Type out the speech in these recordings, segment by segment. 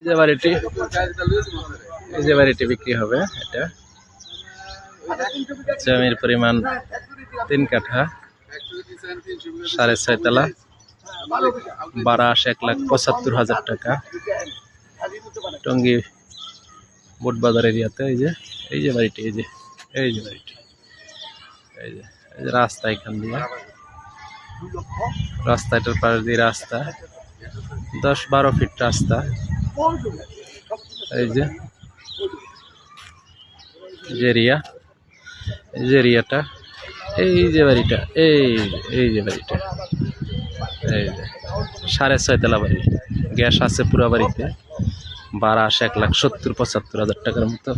যে বাড়িটি এই যে বাড়িটি বিক্রি হবে এটা জমির পরিমাণ 3 কাঠা 6.5 তলা ভাড়া আসে 1,75,000 টাকা টঙ্গী বুটবাজার এরিয়াতে এই যে বাড়িটি এই যে বাড়িটি এই যে রাস্তা এখান দিয়ে রাস্তাটার পাশ দিয়ে রাস্তা 10-12 ফিট রাস্তা এই যে এরিয়াটা এই যে বাড়িটা এই যে বাড়িটা এই যে 6.5 তলা বাড়ি গ্যাস আছে পুরো বাড়িতে ভাড়া আসে 1,70,000-75,000 টাকার মতো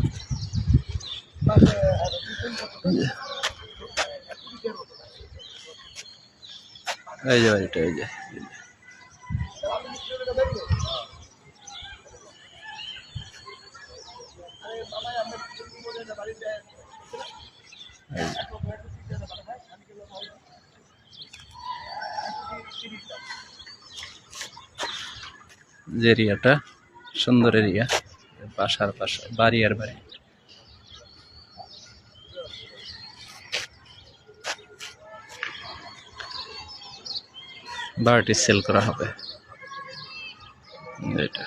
এই যে বাড়িটা এই যে এরিয়াটা সুন্দর এরিয়া বাসার পাশে বাড়ি আর বাড়ি বাড়িটি সেল করা হবে এটা